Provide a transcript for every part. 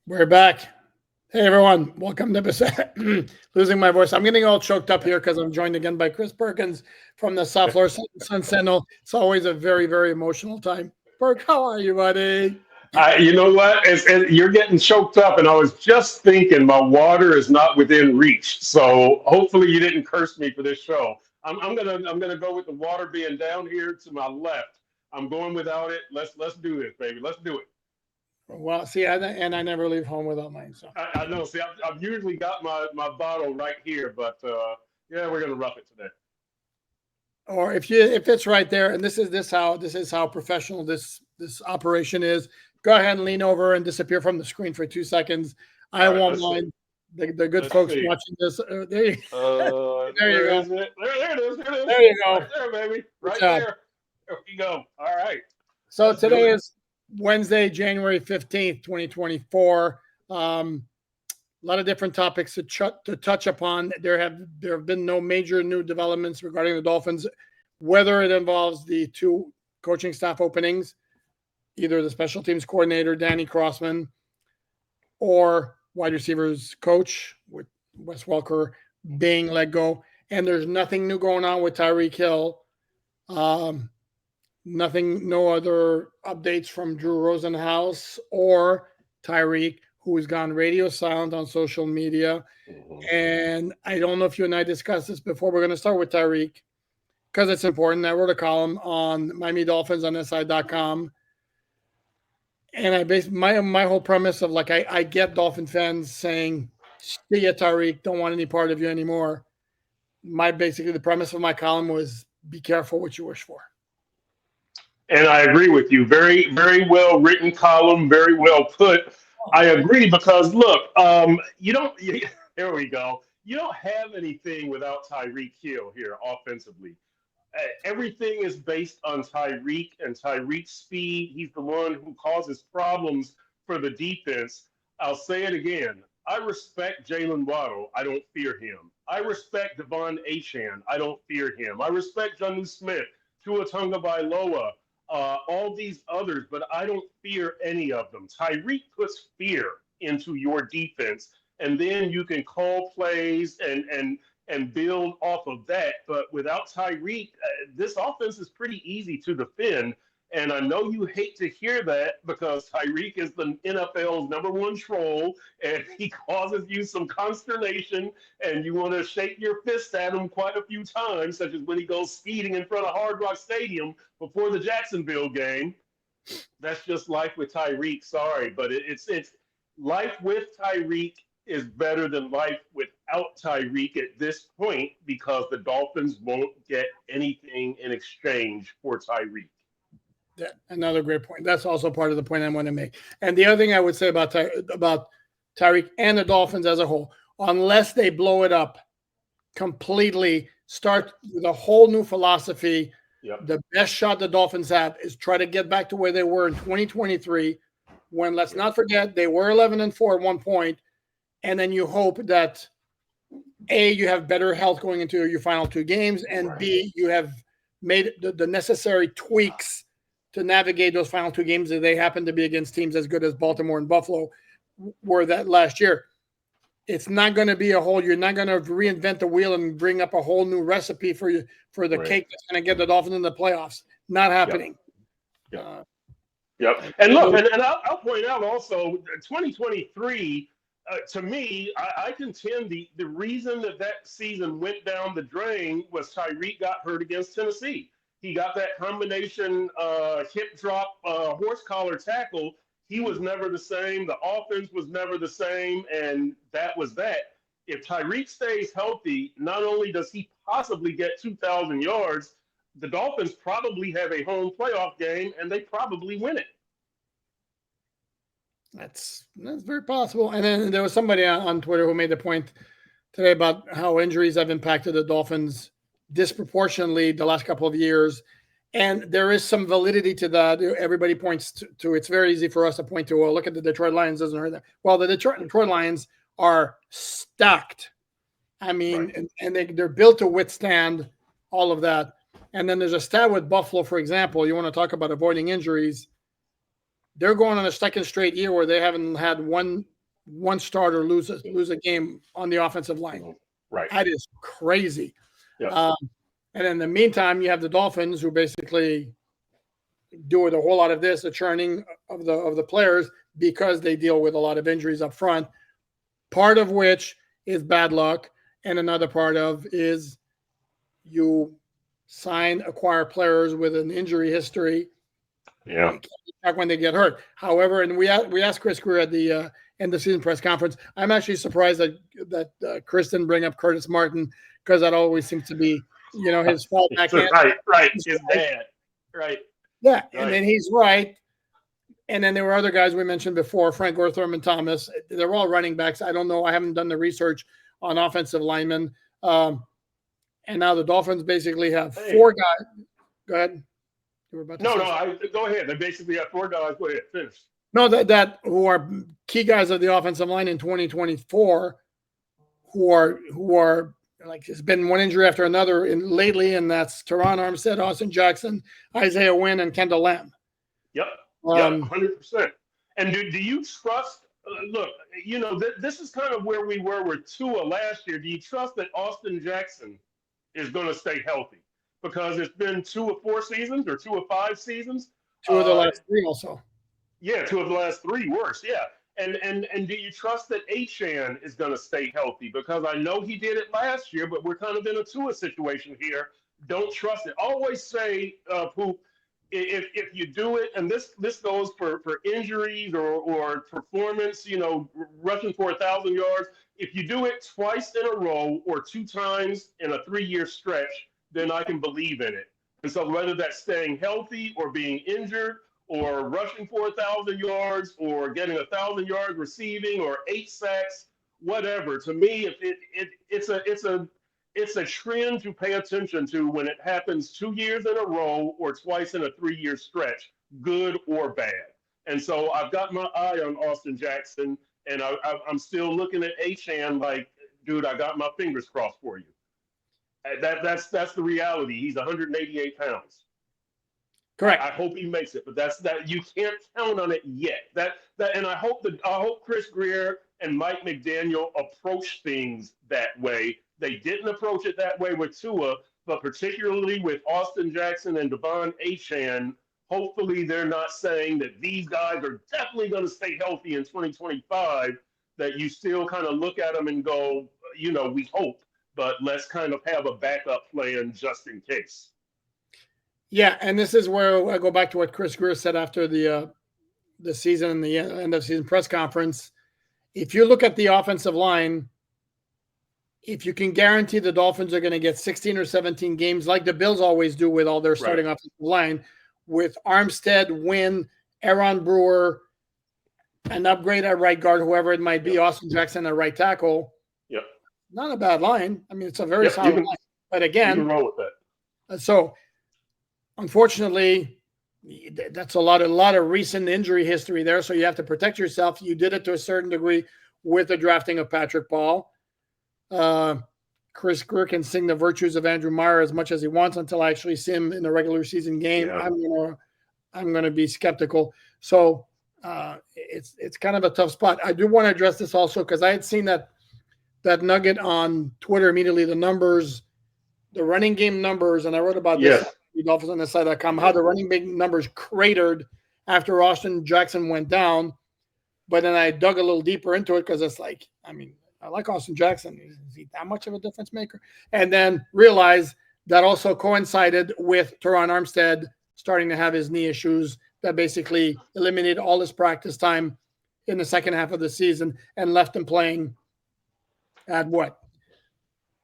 We're back. Hey everyone, welcome to losing my voice. I'm getting all choked up here because I'm joined again by Chris Perkins from the South Florida Sun Sentinel. It's always a very, very emotional time. Perk, how are you, buddy? You know what? You're getting choked up, and I was just thinking my water is not within reach. So hopefully you didn't curse me for this show. I'm gonna go with the water being down here to my left. I'm going without it. Let's do this, baby. Let's do it. Well, see, I never leave home without mine. So, I know. See, I've usually got my bottle right here, but yeah, we're gonna rough it today. or if it's right there, and this is how professional this operation is. Go ahead and lean over and disappear from the screen for 2 seconds. I All right, won't let's see. mind. The good Let's folks see. watching this. There you Where go. is it? There it is. There it is. There you go. Right there, baby. Good Right job. there. There we go. All right. So Let's do today it. is Wednesday, January 15th, 2024. A lot of different topics to touch upon. There have been no major new developments regarding the Dolphins, whether it involves the two coaching staff openings, either the special teams coordinator, Danny Crossman, or wide receivers coach with Wes Welker being let go. And there's nothing new going on with Tyreek Hill. Um, Nothing, no other updates from Drew Rosenhaus or Tyreek, who has gone radio silent on social media. Mhm. And I don't know if you and I discussed this before. We're going to start with Tyreek because it's important. I wrote a column on Miami Dolphins on SI.com. And I based my whole premise of like I get Dolphin fans saying, see ya, Tyreek, don't want any part of you anymore. Basically the premise of my column was be careful what you wish for. And I agree with you. Very, very well written column. Very well put. I agree because look, you don't. There we go. You don't have anything without Tyreek Hill here offensively. Everything is based on Tyreek and Tyreek's speed. He's the one who causes problems for the defense. I'll say it again. I respect Jalen Waddle. I don't fear him. I respect Devon Achan. I don't fear him. I respect Jonnu Smith, Tua Tagovailoa, all these others, but I don't fear any of them. Tyreek puts fear into your defense, and then you can call plays and build off of that. But without Tyreek, this offense is pretty easy to defend. And I know you hate to hear that because Tyreek is the NFL's number one troll and he causes you some consternation and you want to shake your fist at him quite a few times, such as when he goes speeding in front of Hard Rock Stadium before the Jacksonville game. That's just life with Tyreek. Sorry, but it's life with Tyreek is better than life without Tyreek at this point because the Dolphins won't get anything in exchange for Tyreek. Another great point. That's also part of the point I want to make. And the other thing I would say about Tyreek and the Dolphins as a whole, unless they blow it up completely, start with a whole new philosophy, Yep. the best shot the Dolphins have is try to get back to where they were in 2023, when let's not forget they were 11-4 at one point, and then you hope that A, you have better health going into your final two games, and B, you have made the necessary tweaks to navigate those final two games that they happen to be against teams as good as Baltimore and Buffalo were that last year. It's not going to be a whole. You're not going to reinvent the wheel and bring up a whole new recipe for you for the Right. cake that's going to get the Dolphins in the playoffs. Not Yep. happening. Yep. Uh, Yep. And look, and I'll point out also 2023, to me, I contend the reason that season went down the drain was Tyreek got hurt against Tennessee. He got that combination hip drop horse collar tackle. He was never the same. The offense was never the same. And that was that. If Tyreek stays healthy, not only does he possibly get 2,000 yards, the Dolphins probably have a home playoff game and they probably win it. that's very possible. And then there was somebody on Twitter who made the point today about how injuries have impacted the Dolphins disproportionately the last couple of years. And there is some validity to that. Everybody points to it's very easy for us to point to, well, look at the Detroit Lions, doesn't hurt them. Well, the Detroit Lions are stacked. I mean, Right. they're built to withstand all of that. And then there's a stat with Buffalo, for example. You want to talk about avoiding injuries. They're going on a second straight year where they haven't had one one starter lose a game on the offensive line. Right. That is crazy. Yeah. And in the meantime, you have the Dolphins who basically do with a whole lot of this, the churning of the players because they deal with a lot of injuries up front. Part of which is bad luck, and another part of is you acquire players with an injury history. Yeah. Back when they get hurt. However, and we asked Chris Greer at the end of season press conference. I'm actually surprised that Chris didn't bring up Curtis Martin because that always seems to be his fallback. Right. His dad. Right. Yeah, and then he's right. And then there were other guys we mentioned before, Frank Gore, Thurman Thomas. They're all running backs. I don't know. I haven't done the research on offensive linemen. And now the Dolphins basically have 4 guys. Go ahead. Go ahead. They basically have 4 guys. Go ahead. Finish. No, that who are key guys of the offensive line in 2024, who are like, it's been one injury after another lately, and that's Teron Armstead, Austin Jackson, Isaiah Wynn, and Kendall Lamb. Yep. 100%. And do you trust? Look, this is kind of where we were with Tua last year. Do you trust that Austin Jackson is going to stay healthy? Because it's been 2 of 4 seasons or 2 of 5 seasons. 2 of the last 3 also. Yeah, 2 of the last 3 worse. Yeah. And do you trust that Achane is going to stay healthy? Because I know he did it last year, but we're kind of in a Tua situation here. Don't trust it. Always say, Poop, if you do it, and this goes for injuries or performance, rushing for 1,000 yards. If you do it twice in a row or 2 times in a 3-year stretch, then I can believe in it. And so whether that's staying healthy or being injured or rushing for 1,000 yards or getting 1,000 yards receiving or 8 sacks, whatever, to me, it's a trend to pay attention to when it happens 2 years in a row or twice in a 3-year stretch, good or bad. And so I've got my eye on Austin Jackson, and I'm still looking at Achane like, dude, I got my fingers crossed for you. That's the reality. He's 188 pounds. Correct. I hope he makes it, but that you can't count on it yet. And I hope Chris Greer and Mike McDaniel approach things that way. They didn't approach it that way with Tua, but particularly with Austin Jackson and Devon Achane, hopefully they're not saying that these guys are definitely going to stay healthy in 2025, that you still kind of look at them and go, we hope, but let's kind of have a backup plan just in case. Yeah, and this is where I go back to what Chris Greer said after the season and the end of season press conference. If you look at the offensive line, if you can guarantee the Dolphins are going to get 16 or 17 games like the Bills always do with all their starting offensive line, with Armstead, Wynn, Aaron Brewer, an upgrade at right guard, whoever it might be, Austin Jackson at right tackle. Yep. Not a bad line. I mean, it's a very solid line. But again, you can roll with that. So unfortunately, that's a lot of recent injury history there. So you have to protect yourself. You did it to a certain degree with the drafting of Patrick Ball. Chris Greer can sing the virtues of Andrew Meyer as much as he wants until I actually see him in the regular season game. Yeah. I'm gonna be skeptical. So it's kind of a tough spot. I do want to address this also because I had seen that nugget on Twitter immediately. The numbers, the running game numbers, and I wrote about this. The Dolphins on the side.com, how the running back numbers cratered after Austin Jackson went down. But then I dug a little deeper into it because it's like, I mean, I like Austin Jackson. Is he that much of a difference maker? And then realized that also coincided with Teron Armstead starting to have his knee issues that basically eliminated all his practice time in the second half of the season and left him playing at what?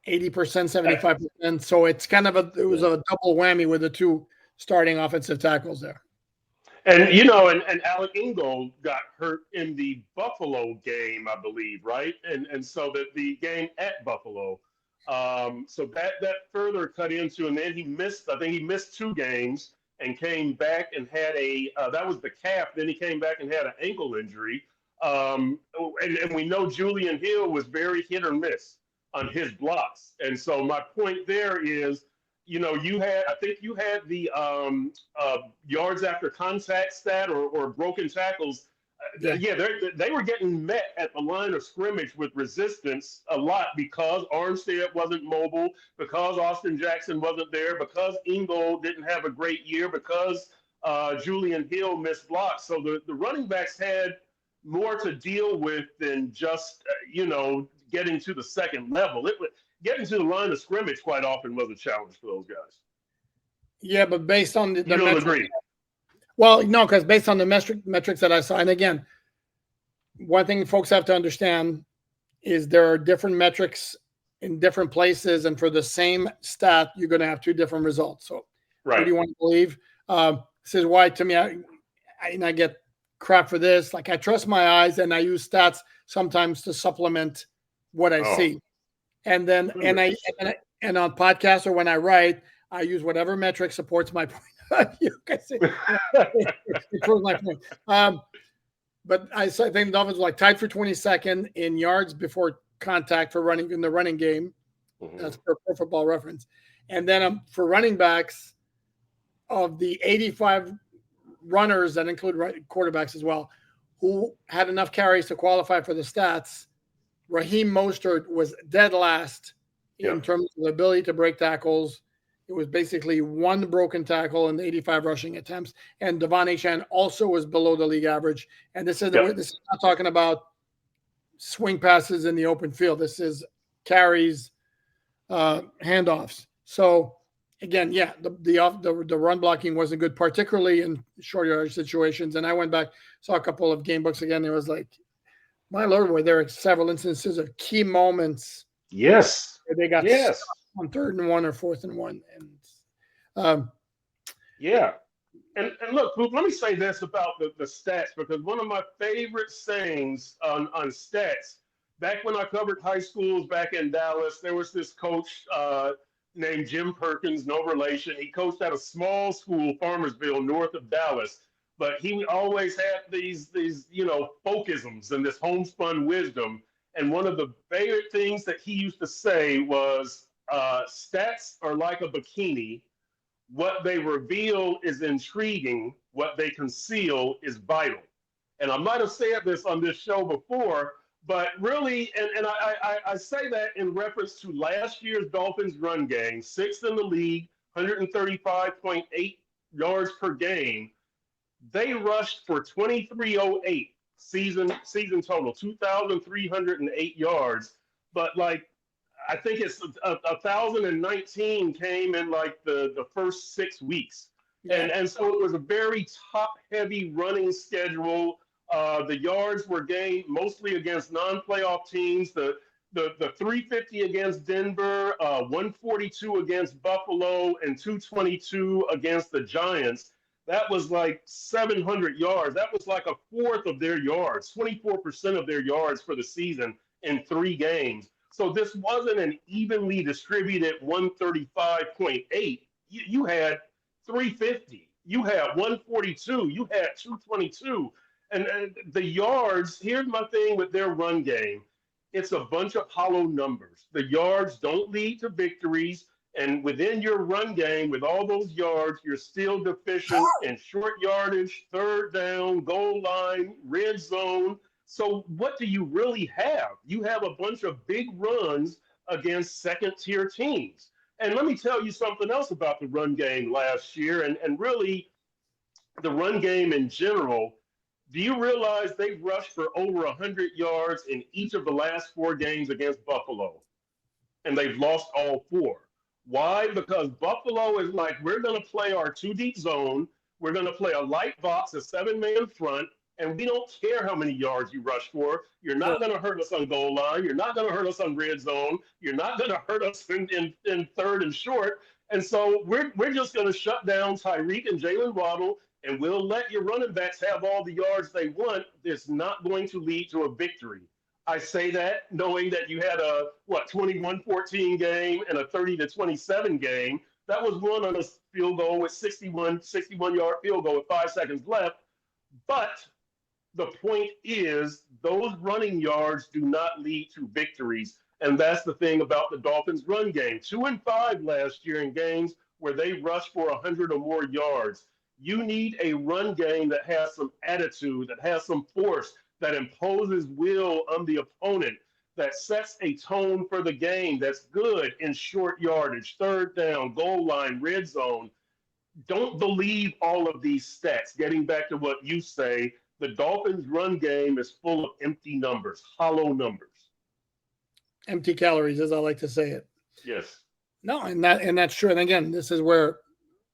80%, 75%. So it's kind of it was a double whammy with the 2 starting offensive tackles there. And and Alec Ingold got hurt in the Buffalo game, I believe, right? And so the game at Buffalo. So that further cut into, and then he missed 2 games and came back and had that was the calf. Then he came back and had an ankle injury. And we know Julian Hill was very hit or miss on his blocks. And so my point there is, you had the yards after contact stat or broken tackles Yeah. Yeah, they were getting met at the line of scrimmage with resistance a lot because Armstead wasn't mobile, because Austin Jackson wasn't there, because Ingold didn't have a great year, because Julian Hill missed blocks. So the running backs had more to deal with than just getting to the second level. Getting to the line of scrimmage quite often was a challenge for those guys. Yeah, but based on the You don't metrics, agree? well, no, because based on the metrics that I saw, and again, one thing folks have to understand is there are different metrics in different places, and for the same stat, you're going to have two different results. So, what Right. do you want to believe? This is why, to me, I get crap for this. Like, I trust my eyes, and I use stats sometimes to supplement what I see. And then, and on podcasts or when I write, I use whatever metric supports my point of view. It proves my point. But I think the Dolphins were like tied for 22nd in yards before contact for running in the running game. That's for Football Reference. And then for running backs, of the 85 runners that include quarterbacks as well, who had enough carries to qualify for the stats, Raheem Mostert was dead last in terms of the ability to break tackles. It was basically one broken tackle in the 85 rushing attempts. And Devon Achane also was below the league average. And this is this is not talking about swing passes in the open field. This is carries, handoffs. So again, yeah, the run blocking wasn't good, particularly in short yardage situations. And I went back, saw a couple of game books again. It was like, my Lord, where there are several instances of key moments. Yes. Where they got yes. on 3rd and 1 or 4th and 1. And yeah. And look, Luke, let me say this about the stats, because one of my favorite sayings on stats, back when I covered high schools back in Dallas, there was this coach named Jim Perkins, no relation. He coached at a small school, Farmersville, north of Dallas. But he always had these folkisms and this homespun wisdom. And one of the favorite things that he used to say was, stats are like a bikini. What they reveal is intriguing. What they conceal is vital. And I might have said this on this show before, but really, and I say that in reference to last year's Dolphins run game, 6th in the league, 135.8 yards per game. They rushed for 2,308 season total, 2,308 yards. But I think it's 1,019 came in like the first 6 weeks. And so it was a very top heavy running schedule. The yards were gained mostly against non-playoff teams. The 350 against Denver, 142 against Buffalo, and 222 against the Giants. That was like 700 yards. That was like a fourth of their yards, 24% of their yards for the season in 3 games. So this wasn't an evenly distributed 135.8. You had 350. You had 142. You had 222. And the yards, here's my thing with their run game. It's a bunch of hollow numbers. The yards don't lead to victories. And within your run game, with all those yards, you're still deficient in short yardage, 3rd down, goal line, red zone. So what do you really have? You have a bunch of big runs against second-tier teams. And let me tell you something else about the run game last year, and really the run game in general. Do you realize they rushed for over 100 yards in each of the last 4 games against Buffalo? And they've lost all 4. Why? Because Buffalo is like, we're going to play our 2 deep zone. We're going to play a light box, a 7-man front, and we don't care how many yards you rush for. You're not going to hurt us on goal line. You're not going to hurt us on red zone. You're not going to hurt us in 3rd and short. And so we're just going to shut down Tyreek and Jalen Waddle, and we'll let your running backs have all the yards they want. It's not going to lead to a victory. I say that knowing that you had a 21-14 game and a 30-27 game. That was won on a field goal with 61-yard field goal with 5 seconds left. But the point is, those running yards do not lead to victories. And that's the thing about the Dolphins' run game. 2-5 last year in games where they rushed for 100 or more yards. You need a run game that has some attitude, that has some force, that imposes will on the opponent, that sets a tone for the game, that's good in short yardage, third down, goal line, red zone. Don't believe all of these stats. Getting back to what you say, the Dolphins' run game is full of empty numbers, hollow numbers. Empty calories, as I like to say it. Yes. No, and that's true. And again, this is where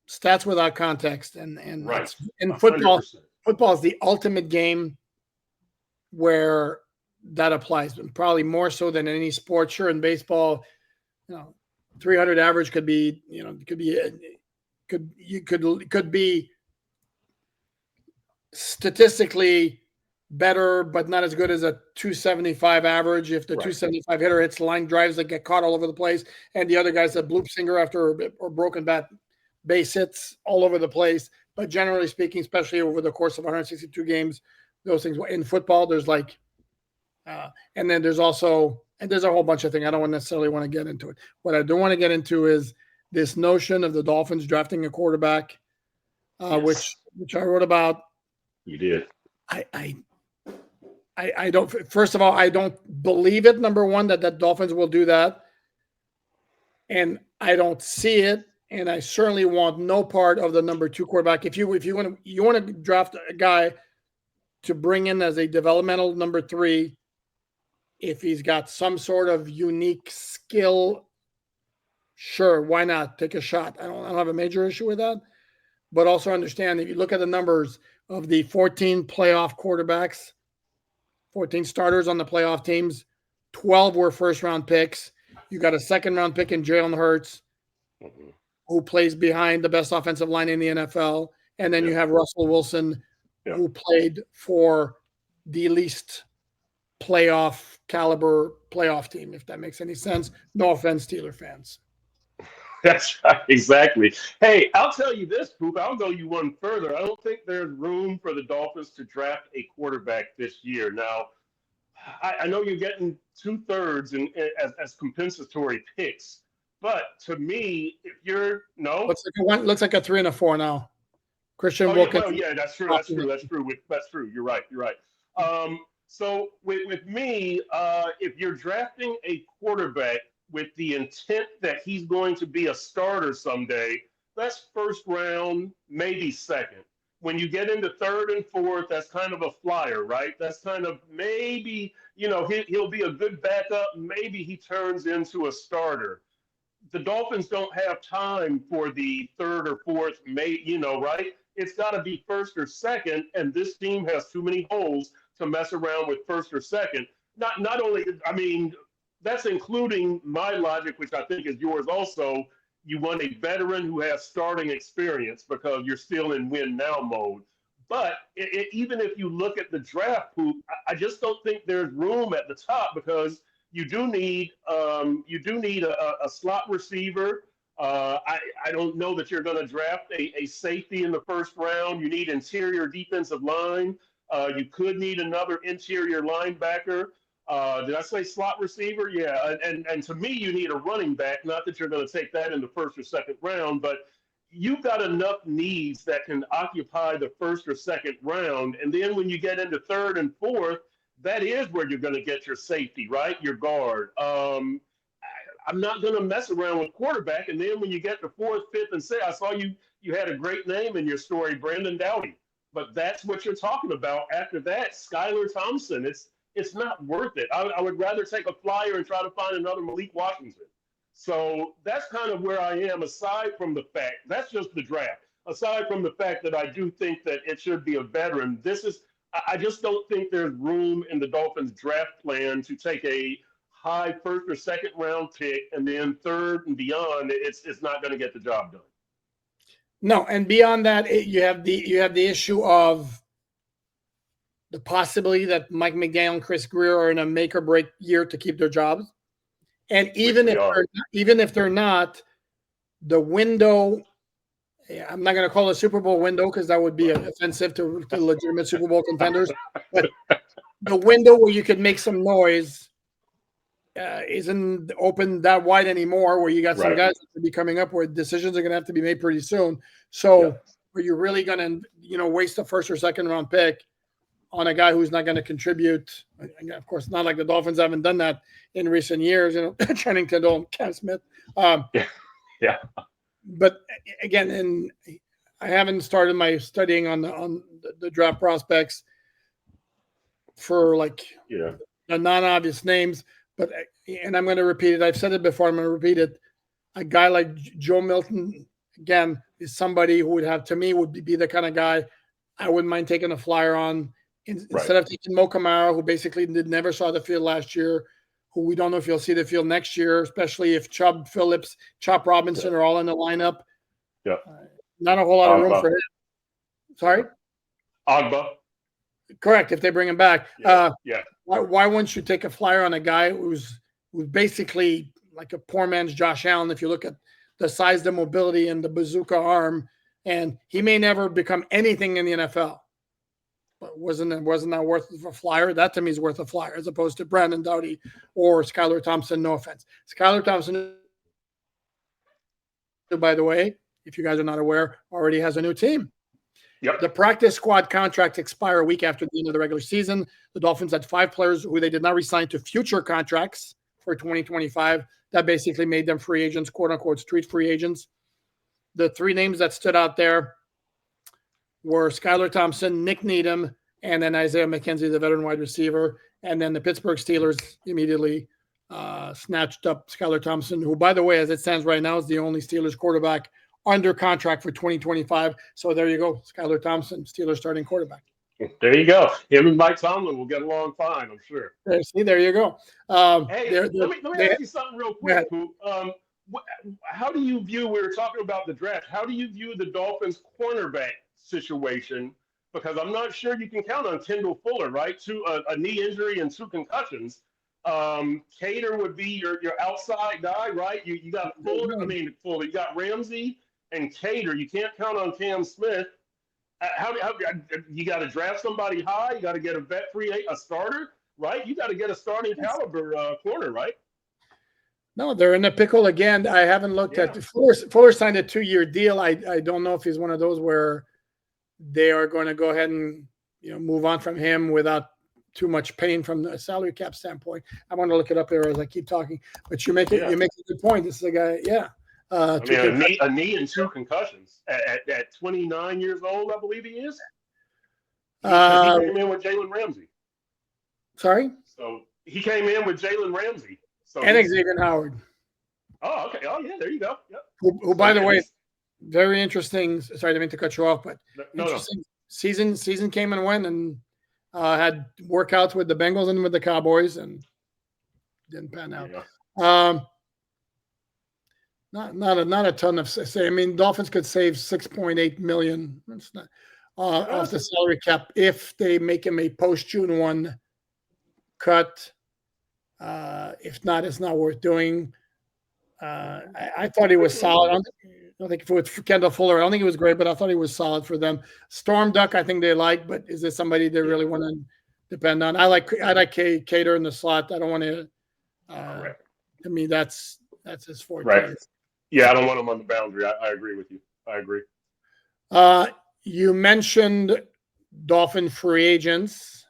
stats without context, and Right. it's in 100%. football is the ultimate game where that applies, and probably more so than any sport. Sure, in baseball, 300 average could be statistically better, but not as good as a 275 average. If the 275 hitter hits line drives that get caught all over the place, and the other guy's a bloop singer after or broken bat base hits all over the place. But generally speaking, especially over the course of 162 games, those things in football, there's and then there's also, and there's a whole bunch of things. I don't necessarily want to get into it. What I do want to get into is this notion of the Dolphins drafting a quarterback, yes. which I wrote about. You did. I don't. First of all, I don't believe it. Number one, that Dolphins will do that, and I don't see it. And I certainly want no part of the number 2 quarterback. If you want to draft a guy to bring in as a developmental number 3, if he's got some sort of unique skill, sure, why not? Take a shot. I don't have a major issue with that. But also understand, if you look at the numbers of the 14 playoff quarterbacks, 14 starters on the playoff teams, 12 were first-round picks. You got a second-round pick in Jalen Hurts, who plays behind the best offensive line in the NFL. And then you have Russell Wilson, who played for the least playoff caliber playoff team, if that makes any sense. No offense, Steeler fans. That's right, exactly. Hey, I'll tell you this, Poop. I'll go you one further. I don't think there's room for the Dolphins to draft a quarterback this year. Now, I know you're getting 2/3 as compensatory picks, but to me, if you're looks like a 3 and a 4 now. Christian Wilkins. That's true. That's true. You're right. So with me, if you're drafting a quarterback with the intent that he's going to be a starter someday, that's first round, maybe second. When you get into third and fourth, that's kind of a flyer, right? That's kind of maybe, he'll be a good backup. Maybe he turns into a starter. The Dolphins don't have time for the third or fourth, right? It's got to be first or second, and this team has too many holes to mess around with first or second. Not only, that's including my logic, which I think is yours also. You want a veteran who has starting experience because you're still in win now mode. But even if you look at the draft, Poop, I just don't think there's room at the top because you do need a slot receiver. I don't know that you're going to draft a safety in the first round. You need interior defensive line. You could need another interior linebacker. Did I say slot receiver? Yeah, and to me, you need a running back. Not that you're going to take that in the first or second round, but you've got enough needs that can occupy the first or second round. And then when you get into third and fourth, that is where you're going to get your safety, right? Your guard. I'm not going to mess around with quarterback. And then when you get to fourth, fifth, and sixth, I saw you had a great name in your story, Brandon Doughty. But that's what you're talking about. After that, Skylar Thompson. It's not worth it. I would rather take a flyer and try to find another Malik Washington. So that's kind of where I am, aside from the fact, that's just the draft. Aside from the fact that I do think that it should be a veteran, I just don't think there's room in the Dolphins draft plan to take a high first or second round pick and then third and beyond. It's not going to get the job done. No, and beyond that, you have the issue of the possibility that Mike McDaniel and Chris Greer are in a make or break year to keep their jobs. And even if they're not, the window, I'm not going to call it a Super Bowl window because that would be offensive to legitimate Super Bowl contenders. But the window where you could make some noise isn't open that wide anymore, where you got some guys that could be coming up where decisions are going to have to be made pretty soon. So Are you really going to, waste a first or second round pick on a guy who's not going to contribute? Of course, not like the Dolphins haven't done that in recent years, Channing Tindall and Cam Smith. Yeah. But again, and I haven't started my studying on the draft prospects for the non-obvious names, and I'm going to repeat it. I've said it before. I'm going to repeat it. A guy like Joe Milton, again, is somebody who would be the kind of guy I wouldn't mind taking a flyer on instead of taking Mo Kamara, who basically never saw the field last year, who we don't know if he'll see the field next year, especially if Chubb, Phillips, Chop Robinson are all in the lineup. Yeah. Not a whole lot of room for him. Sorry? Agba. Correct, if they bring him back. Yeah. Why wouldn't you take a flyer on a guy who's basically like a poor man's Josh Allen if you look at the size, the mobility, and the bazooka arm, and he may never become anything in the NFL. But wasn't that worth a flyer? That to me is worth a flyer as opposed to Brandon Doughty or Skylar Thompson. No offense. Skylar Thompson, by the way, if you guys are not aware, already has a new team. Yep. The practice squad contracts expire a week after the end of the regular season. The Dolphins had 5 players who they did not re-sign to future contracts for 2025. That basically made them free agents, quote unquote, street free agents. The 3 names that stood out there were Skylar Thompson, Nick Needham, and then Isaiah McKenzie, the veteran wide receiver. And then the Pittsburgh Steelers immediately snatched up Skylar Thompson, who, by the way, as it stands right now, is the only Steelers quarterback under contract for 2025. So there you go, Skylar Thompson, Steelers starting quarterback. There you go. Him and Mike Tomlin will get along fine, I'm sure. See, there you go. Hey, let me ask you something real quick, Poop. How do you view, we were talking about the draft, how do you view the Dolphins cornerback situation? Because I'm not sure you can count on Kendall Fuller, right? A knee injury and 2 concussions. Cater would be your outside guy, right? You got Fuller, you got Ramsey and Cater. You can't count on Cam Smith. How you got to draft somebody high? You got to get a vet a starter, right? You got to get a starting caliber corner, right? No, they're in the pickle again. I haven't looked at Fuller signed a 2-year deal. I don't know if he's one of those where they are going to go ahead and move on from him without too much pain from the salary cap standpoint. I want to look it up there as I keep talking. But you make a good point. This is a guy, a knee and 2 concussions at 29 years old, I believe he is. He came in with Jalen Ramsey. Sorry? So he came in with Jalen Ramsey. So and Xavier Howard. Oh, okay. Oh, yeah, there you go. Yep. Who by the way, very interesting. Sorry, I didn't mean to cut you off, but interesting. Season came and went, and had workouts with the Bengals and with the Cowboys, and didn't pan out. Yeah. Not a ton of say. I mean, Dolphins could save $6.8 million. That's not off the salary cap if they make him a post June 1 cut. If not, it's not worth doing. I thought he was solid. I don't think if it was Kendall Fuller, I don't think he was great, but I thought he was solid for them. Storm Duck, I think they like, but is this somebody they really want to depend on? I like Cater in the slot. I don't want to. To me, that's his forte. Right. Yeah, I don't want him on the boundary. I agree with you. I agree. You mentioned Dolphin free agents,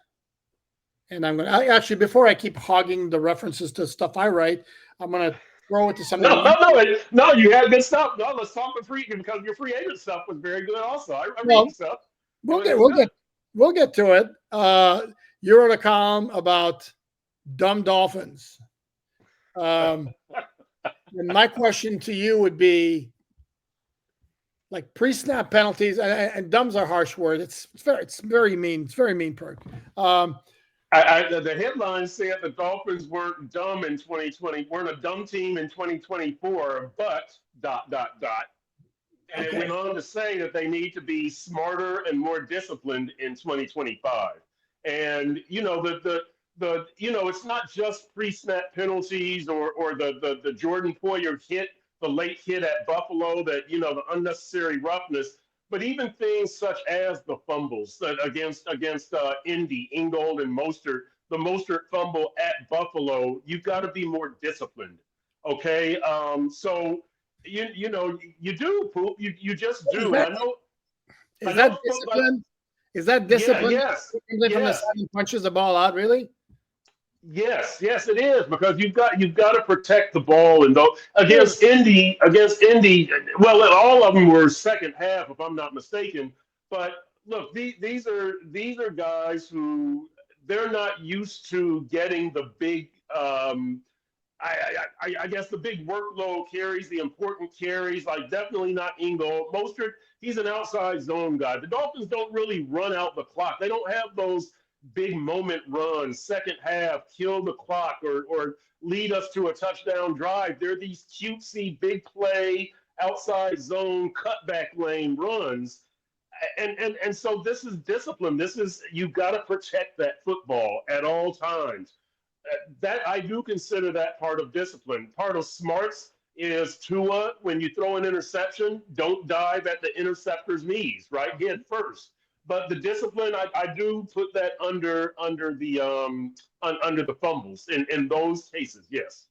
and I'm going to actually, before I keep hogging the references to stuff I write, I'm going to throw it to somebody. No, you had good stuff. No, let's talk about free, because your free agent stuff was very good also. I read stuff. We'll get to it. You wrote a column about dumb Dolphins. And my question to you would be, like, pre-snap penalties, and dumb's a harsh word. It's very mean. It's very mean, Perk. The headlines say the Dolphins weren't dumb in 2020, weren't a dumb team in 2024, but ... And it went on to say that they need to be smarter and more disciplined in 2025. And it's not just pre-snap penalties or the Jordan Poyer hit, the late hit at Buffalo, that the unnecessary roughness, but even things such as the fumbles against Indy, Ingold, and Mostert, the Mostert fumble at Buffalo. You've got to be more disciplined. Okay, so you do, Poop. You just do. I know. Is I that know, discipline? Is that yeah, discipline? yes, Comes in from the yes. side and punches the ball out, really? Yes, yes, it is because you've got to protect the ball and though Yes. against Indy. Well, all of them were second half, if I'm not mistaken. But look, these are guys who they're not used to getting the big. I guess the big workload carries, the important carries, like definitely not Ingo. Mostert, he's an outside zone guy. The Dolphins don't really run out the clock. They don't have those big moment runs, second half, kill the clock, or lead us to a touchdown drive. They're these cutesy, big play, outside zone, cutback lane runs. And so this is discipline. This is you've got to protect that football at all times. That I do consider that part of discipline. Part of smarts is Tua, when you throw an interception, don't dive at the interceptor's knees, right? Head first. But the discipline, I do put that under the fumbles in those cases. Yes.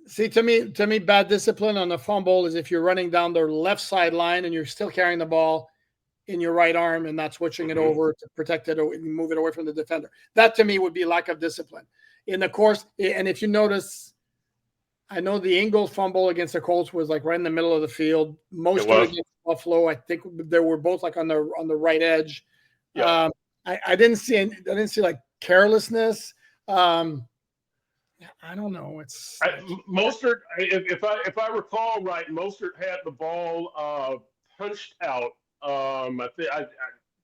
See, to me, bad discipline on the fumble is if you're running down the left sideline and you're still carrying the ball in your right arm and not switching it Hmm. over to protect it or move it away from the defender. That to me would be lack of discipline. In the course, and if you notice, I know the Ingles fumble against the Colts was like right in the middle of the field. It Mostert was. against Buffalo, I think they were both like on the right edge. Yeah. Um, I didn't see like carelessness. Um, I don't know. It's like Mostert, if I recall right, Mostert had the ball punched out.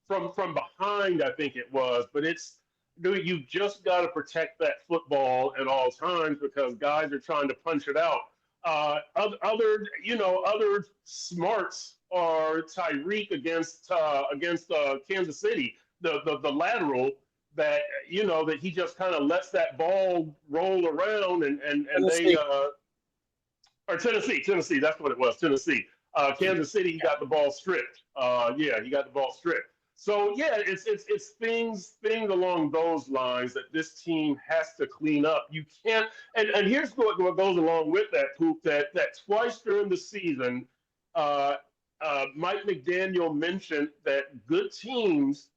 From behind, I think it was, but it's dude, you just got to protect that football at all times because guys are trying to punch it out. Other smarts are Tyreek against Kansas City, the lateral that he just kind of lets that ball roll around and they Tennessee. or Tennessee, that's what it was, Tennessee. Kansas City, he got the ball stripped. Yeah, he got the ball stripped. So yeah, it's things along those lines that this team has to clean up. You can't, and here's what goes along with that, Poop. That twice during the season, uh, Mike McDaniel mentioned that good teams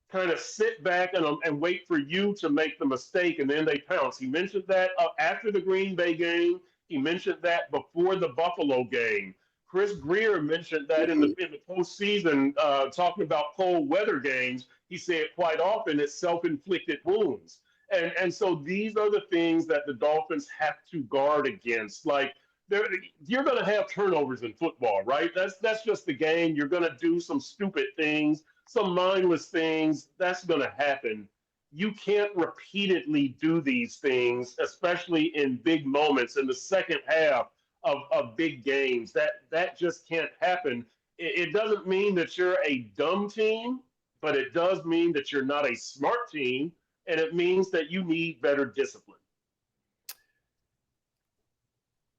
kind of sit back and wait for you to make the mistake and then they pounce. He mentioned that after the Green Bay game. He mentioned that before the Buffalo game. Chris Greer mentioned that in the postseason, talking about cold weather games. He said quite often it's self-inflicted wounds. And so these are the things that the Dolphins have to guard against. Like you're going to have turnovers in football, right? That's just the game. You're going to do some stupid things, some mindless things. That's going to happen. You can't repeatedly do these things, especially in big moments in the second half of big games. That just can't happen. It doesn't mean that you're a dumb team, but it does mean that you're not a smart team, and it means that you need better discipline.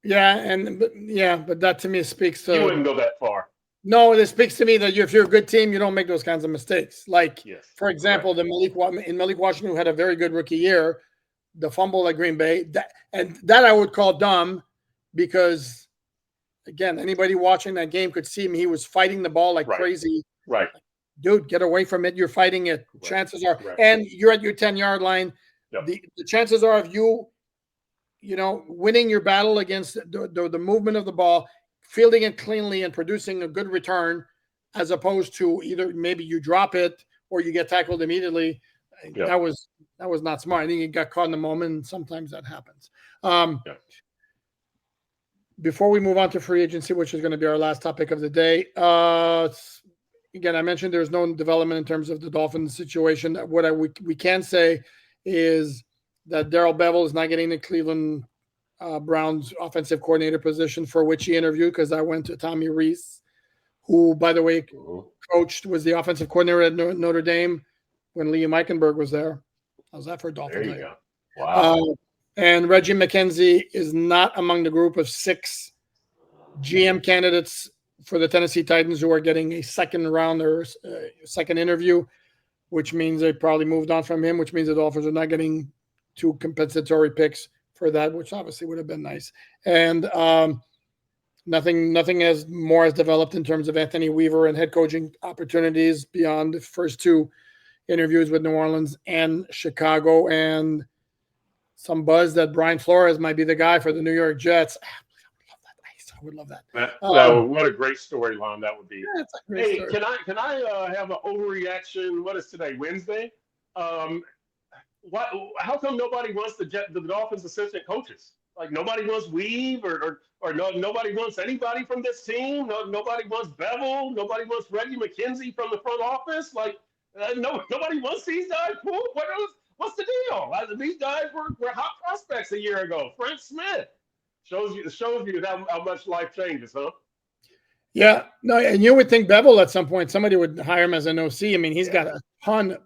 But that to me speaks You to wouldn't go that far. no. It speaks to me that if you're a good team, you don't make those kinds of mistakes. Like Yes, for correct. example, Malik Washington, who had a very good rookie year, the fumble at Green Bay, that I would call dumb because again, anybody watching that game could see him. He was fighting the ball like Right, crazy. right, Dude, get away from it. You're fighting it. correct, Chances are, correct. and you're at your 10-yard line. Yep, The chances are of winning your battle against the movement of the ball, fielding it cleanly and producing a good return, as opposed to either maybe you drop it or you get tackled immediately. yep, That was not smart. I think he got caught in the moment, and sometimes that happens. Um, yep. Before we move on to free agency, which is going to be our last topic of the day, again, I mentioned there's no development in terms of the Dolphins situation. What we can say is that Darrell Bevell is not getting the Cleveland Browns offensive coordinator position for which he interviewed, because I went to Tommy Rees, who, by the way, Mhm. was the offensive coordinator at Notre Dame when Liam Eichenberg was there. How's that for There Dolphins? you go. Wow. And Reggie McKenzie is not among the group of 6 GM candidates for the Tennessee Titans who are getting a second round or second interview, which means they probably moved on from him, which means the Dolphins are not getting 2 compensatory picks for that, which obviously would have been nice. And Nothing as more has developed in terms of Anthony Weaver and head coaching opportunities beyond the first two interviews with New Orleans and Chicago, and some buzz that Brian Flores might be the guy for the New York Jets. I would love that. What a great storyline that would be. Yeah, it's a great Hey, story. can I have an overreaction? What is today? Wednesday. Um, what? How come nobody wants the Dolphins assistant coaches? Like nobody wants Weave or no, nobody wants anybody from this team. No, nobody wants Bevel. Nobody wants Reggie McKenzie from the front office. Like no, nobody wants these guys. What's the deal? These guys were hot prospects a year ago. Frank Smith shows you how much life changes, huh? Yeah, no, and you would think Bevel at some point somebody would hire him as an OC. I mean, he's got a ton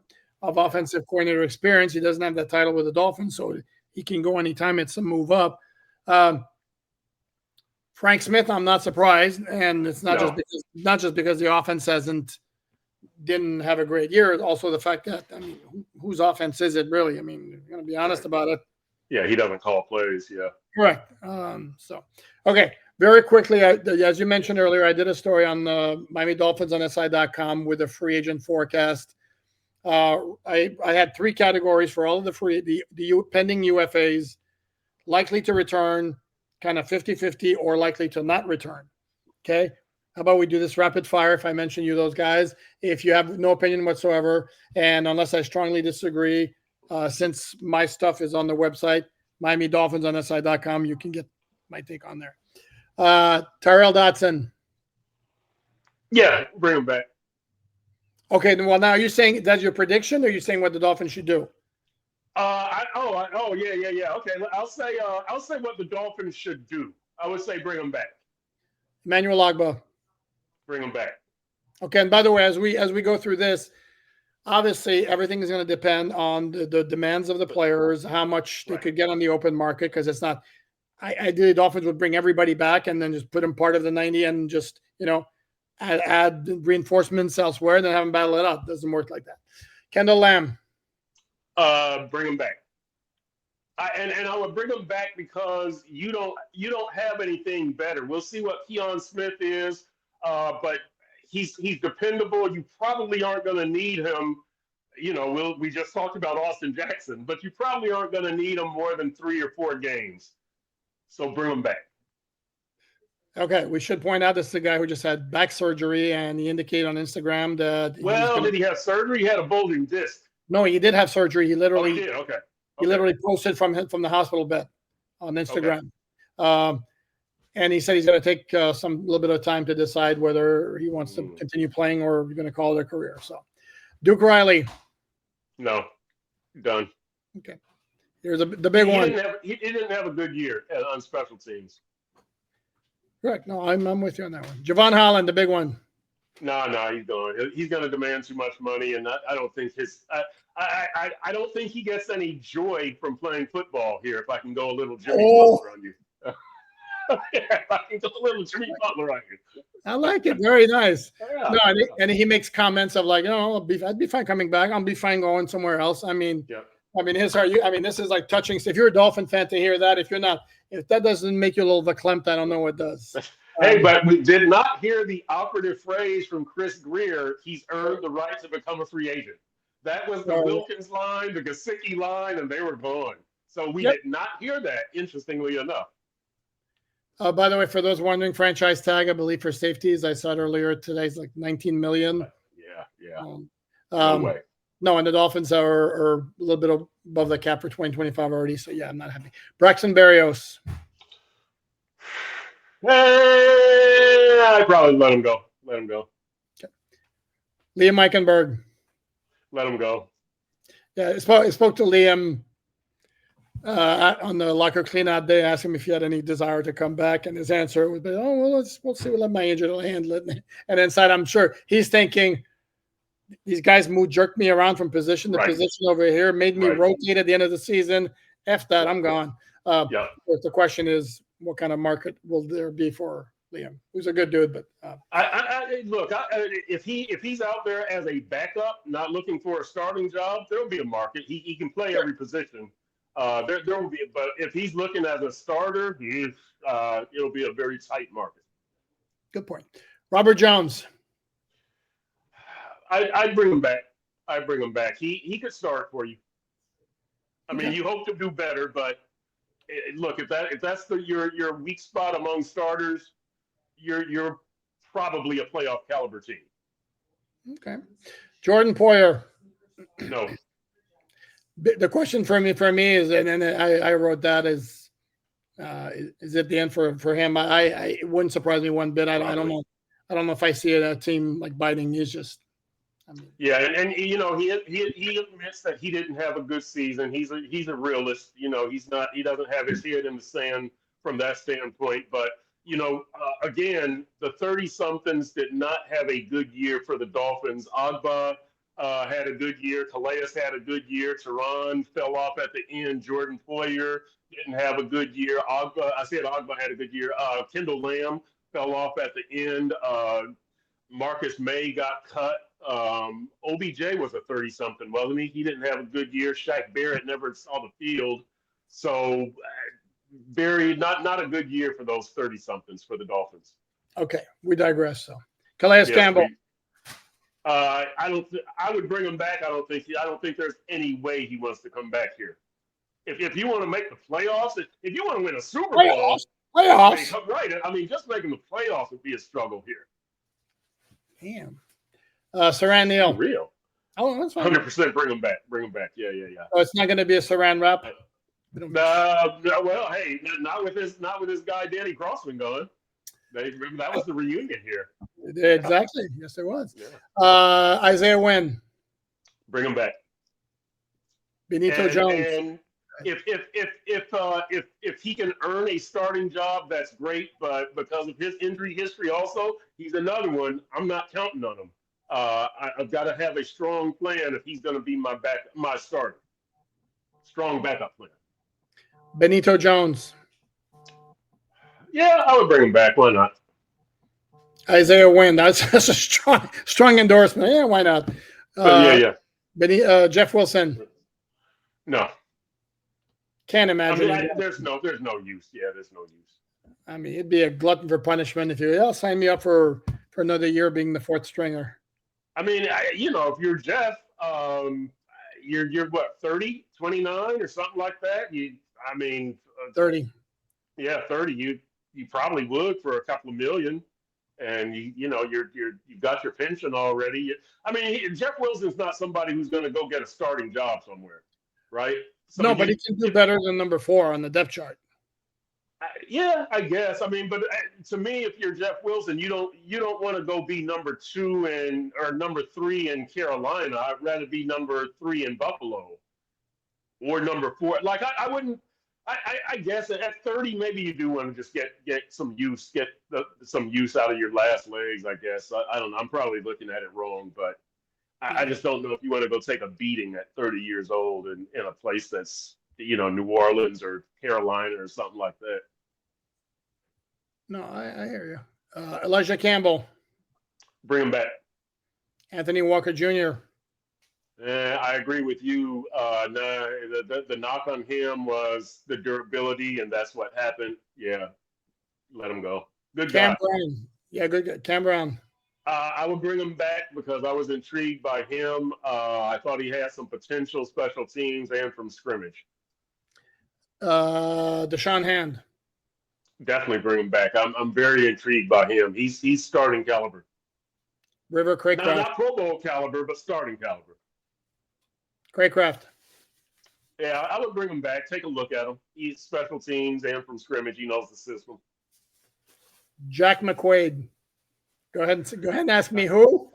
of offensive coordinator experience. He doesn't have that title with the Dolphins, so he can go anytime it's a move up. Frank Smith, I'm not surprised, and it's not just because the offense didn't have a great year. Also, the fact that whose offense is it really? I mean, you're going to be honest about it. Yeah, he doesn't call plays. Yeah, correct. Okay. Very quickly, as you mentioned earlier, I did a story on the Miami Dolphins on SI.com with a free agent forecast. I had 3 categories for all of the pending UFAs, likely to return, kind of 50-50, or likely to not return. Okay. How about we do this rapid fire if I mention you those guys? If you have no opinion whatsoever, and unless I strongly disagree, since my stuff is on the website, Miami Dolphins on SI.com, you can get my take on there. Tyrell Dotson. Yeah, bring him back. Okay, well, now are you saying that's your prediction, or are you saying what the Dolphins should do? Yeah. Okay, I'll say what the Dolphins should do. I would say bring him back. Emmanuel Ogbah. Bring him back. Okay, and by the way, as we go through this, obviously everything is going to depend on the demands of the players, how much they could get on the open market, because it's not. Ideally, the Dolphins would bring everybody back and then just put them part of the 90 and just, add reinforcements elsewhere and then have them battle it out. It doesn't work like that. Kendall Lamb. Bring him back. And I would bring him back because you don't have anything better. We'll see what Keon Smith is, but he's dependable. You probably aren't going to need him. We just talked about Austin Jackson, but you probably aren't going to need him more than 3 or 4 games. So bring him back. Okay, we should point out this is the guy who just had back surgery, and he indicated on Instagram that. Did he have surgery? He had a bulging disc. No, he did have surgery. He literally. He did. Okay. He literally posted from the hospital bed on Instagram, and he said he's going to take a little bit of time to decide whether he wants to continue playing or we're going to call it a career. So, Duke Riley. No, done. Okay. Here's the big one. He didn't have a good year on special teams. Correct. No, I'm with you on that one. Javon Holland, the big one. No, he's going. He's going to demand too much money, and I don't think I don't think he gets any joy from playing football here. If I can go a little Jimmy Butler on you. If I can go a little Jimmy Butler on you. I like it. Very nice. Yeah. No, and he makes comments of like, I'd be fine coming back. I'll be fine going somewhere else. I mean, this is like touching. If you're a Dolphin fan to hear that, if you're not, if that doesn't make you a little verklempt, I don't know what does. Hey, but we did not hear the operative phrase from Chris Greer. He's earned the right to become a free agent. That was the Wilkins line, the Gesicki line, and they were gone. So we did not hear that, interestingly enough. By the way, for those wondering, franchise tag, I believe for safeties, I saw it earlier today, it's like $19 million. Yeah. No way. No, and the Dolphins are a little bit above the cap for 2025 already. So, yeah, I'm not happy. Braxton Berrios. I'd probably let him go. Okay. Liam Eichenberg. Let him go. Yeah, I spoke to Liam on the locker cleanout day. I asked him if he had any desire to come back, and his answer would be, we'll see. We'll let my agent handle it. And inside, I'm sure he's thinking, these guys jerked me around from position to position over here, made me rotate at the end of the season. F that, I'm gone. The question is, what kind of market will there be for Liam? Who's a good dude, but if he's out there as a backup, not looking for a starting job, there will be a market. He can play every position. There will be, but if he's looking as a starter, it'll be a very tight market. Good point. Robert Jones. I'd bring him back. I'd bring him back. He could start for you. I mean, Okay. you hope to do better, but look, if that's your weak spot among starters, you're probably a playoff caliber team. Okay. Jordan Poyer. No. The question for me is, and then I wrote that is it the end for him? It wouldn't surprise me one bit. I don't know. I don't know if I see a team like biting. He's just. I mean, yeah, and you know he admits that he didn't have a good season. He's a realist. You know, he doesn't have his head in the sand from that standpoint. But you know, again, the 30-somethings did not have a good year for the Dolphins. Agba had a good year. Calais had a good year. Tehran fell off at the end. Jordan Poyer didn't have a good year. Agba had a good year. Kendall Lamb fell off at the end. Marcus May got cut. OBJ was a 30-something, wasn't he? He didn't have a good year. Shaq Barrett never saw the field. So very not a good year for those 30-somethings for the Dolphins. Okay, we digress. So Calais Campbell. I would bring him back. I don't think there's any way he wants to come back here. If you want to make the playoffs, if you want to win a Super Bowl, playoffs. I mean, just making the playoffs would be a struggle here. Damn. Saran Neal. Real. Oh, that's fine. 100% bring him back. Bring him back. Yeah. Oh, it's not going to be a Saran wrap. Well, hey, not with this guy Danny Crossman going. Remember that was the reunion here. Exactly. Yes, it was. Yeah. Isaiah Wynn. Bring him back. Benito Jones. And if he can earn a starting job, that's great. But because of his injury history, also he's another one. I'm not counting on him. I've got to have a strong plan if he's going to be my starter. Strong backup plan. Benito Jones. Yeah, I would bring him back. Why not? Isaiah Wynn. That's a strong endorsement. Yeah, why not? Jeff Wilson. No. Can't imagine. I mean, there's no use. Yeah, there's no use. I mean, it'd be a glutton for punishment if you sign me up for another year being the fourth stringer. I mean, if you're Jeff, you're what, 30, 29 or something like that. 30. Yeah, 30. You probably would for a couple of million, and you've got your pension already. I mean, Jeff Wilson's not somebody who's going to go get a starting job somewhere, right? So no, but he can do better than number 4 on the depth chart. Yeah, I guess. I mean, but to me, if you're Jeff Wilson, you don't want to go be number 2 or number 3 in Carolina. I'd rather be number 3 in Buffalo or number 4. Like I wouldn't. I guess at 30, maybe you do want to just get some use, some use out of your last legs. I guess I don't know. I'm probably looking at it wrong, but I just don't know if you want to go take a beating at 30 years old in a place that's New Orleans or Carolina or something like that. No, I hear you. Elijah Campbell. Bring him back. Anthony Walker Jr. I agree with you. The knock on him was the durability, and that's what happened. Yeah, let him go. Good guy. Brown. Yeah, good. Cam Brown. I would bring him back because I was intrigued by him. I thought he had some potential special teams and from scrimmage. Deshaun Hand. Definitely bring him back. I'm very intrigued by him. He's starting caliber. River Craycraft. Not Pro Bowl caliber, but starting caliber. Craycraft. Yeah, I would bring him back. Take a look at him. He's special teams and from scrimmage. He knows the system. Jack McQuaid. Go ahead and ask me who.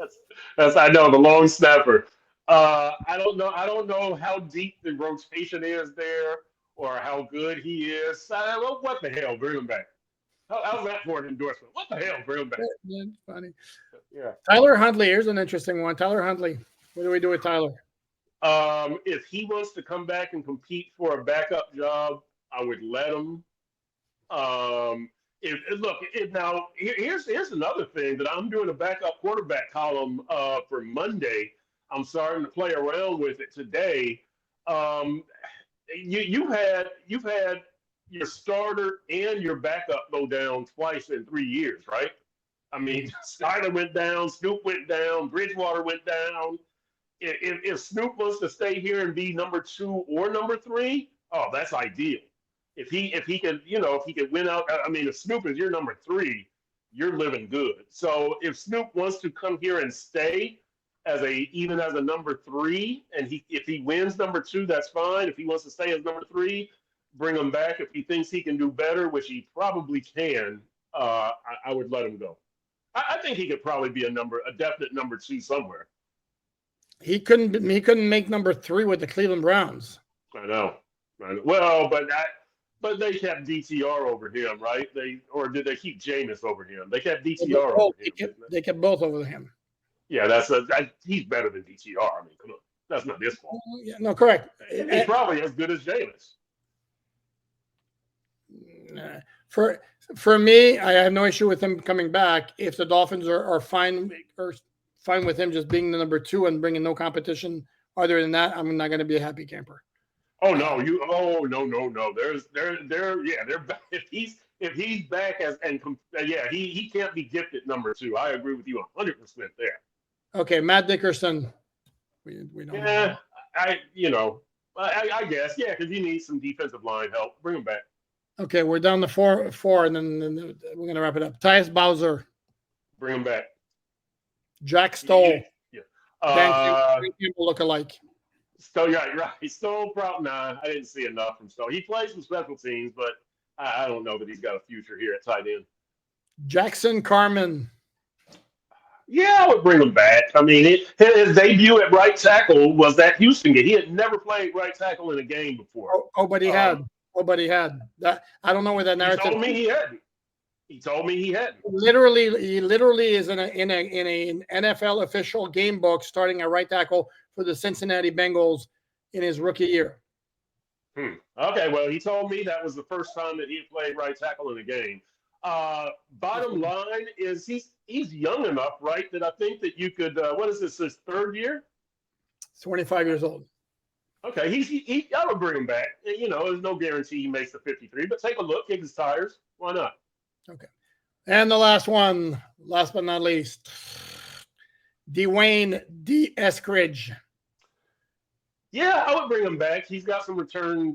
That's I know, the long snapper. I don't know how deep the rotation is there or how good he is. What the hell? Bring him back. How's that for an endorsement? What the hell? Bring him back. Yeah, funny. Yeah. Tyler Huntley. Here's an interesting one. Tyler Huntley. What do we do with Tyler? If he wants to come back and compete for a backup job, I would let him. Here's another thing that I'm doing a backup quarterback column for Monday. I'm starting to play around with it today. You've had your starter and your backup go down twice in 3 years, right? I mean, Skyler went down, Snoop went down, Bridgewater went down. If Snoop wants to stay here and be number 2 or number 3, oh, that's ideal. If he can, if he can win out, I mean, if Snoop is your number 3, you're living good. So if Snoop wants to come here and stay even as a number 3, and if he wins number 2, that's fine. If he wants to stay as number 3, bring him back. If he thinks he can do better, which he probably can, I would let him go. I think he could probably be a definite number 2 somewhere. He couldn't make number 3 with the Cleveland Browns. I know. Well, but they kept DTR over him, right? Or did they keep Jameis over him? They kept DTR over him. They kept both over him. Yeah, he's better than DTR. I mean, come on, that's not his fault. Yeah, no, correct. He's probably as good as Jameis. For me, I have no issue with him coming back if the Dolphins are fine with him just being the number 2 and bringing no competition. Other than that, I'm not going to be a happy camper. Oh no, no. If he's back he can't be gifted number 2. I agree with you 100% there. Okay, Matt Dickerson. We don't. Yeah, I guess because you need some defensive line help. Bring him back. Okay, we're down to four, and then we're gonna wrap it up. Tyus Bowser. Bring him back. Jack Stoll. Yeah. Dan Campbell look alike. Stoll, right. Stoll, probably I didn't see enough from Stoll. He plays some special teams, but I don't know that he's got a future here at tight end. Jackson Carman. Yeah, I would bring him back. I mean, his debut at right tackle was that Houston game. He had never played right tackle in a game before. But he had. That. I don't know where that narrative. He told me he hadn't. He literally is in an NFL official game book starting at right tackle for the Cincinnati Bengals in his rookie year. Okay, well, he told me that was the first time that he had played right tackle in a game. Bottom line is he's young enough, right, that I think that you could. What is this? His 3rd year? 25 years old. Okay, I would bring him back. There's no guarantee he makes the 53, but take a look, kick his tires. Why not? Okay. And the last one, last but not least, Dwayne D. Eskridge. Yeah, I would bring him back. He's got some return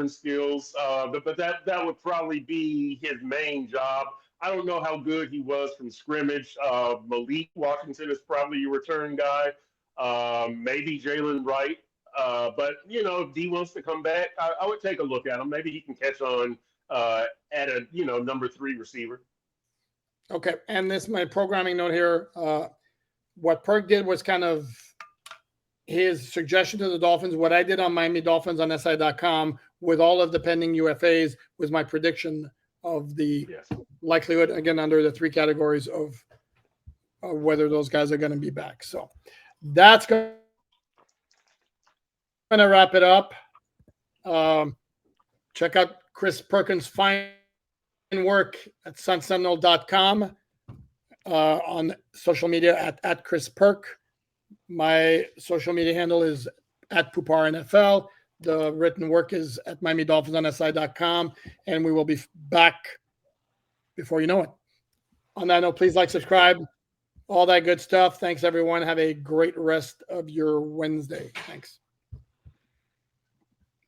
skills, but that would probably be his main job. I don't know how good he was from scrimmage. Malik Washington is probably your return guy. Maybe Jalen Wright. But if D wants to come back, I would take a look at him. Maybe he can catch on at a number 3 receiver. Okay, and this is my programming note here. What Perk did was kind of his suggestion to the Dolphins. What I did on Miami Dolphins on SI.com with all of the pending UFAs was my prediction of the likelihood, again, under the 3 categories of whether those guys are going to be back. So that's going to wrap it up. Check out Chris Perkins' fine work at sunsentinel.com, on social media at Chris Perk. My social media handle is at PooparNFL. The written work is at Miami Dolphins on SI.com, and we will be back before you know it. On that note, please like, subscribe, all that good stuff. Thanks, everyone. Have a great rest of your Wednesday. Thanks.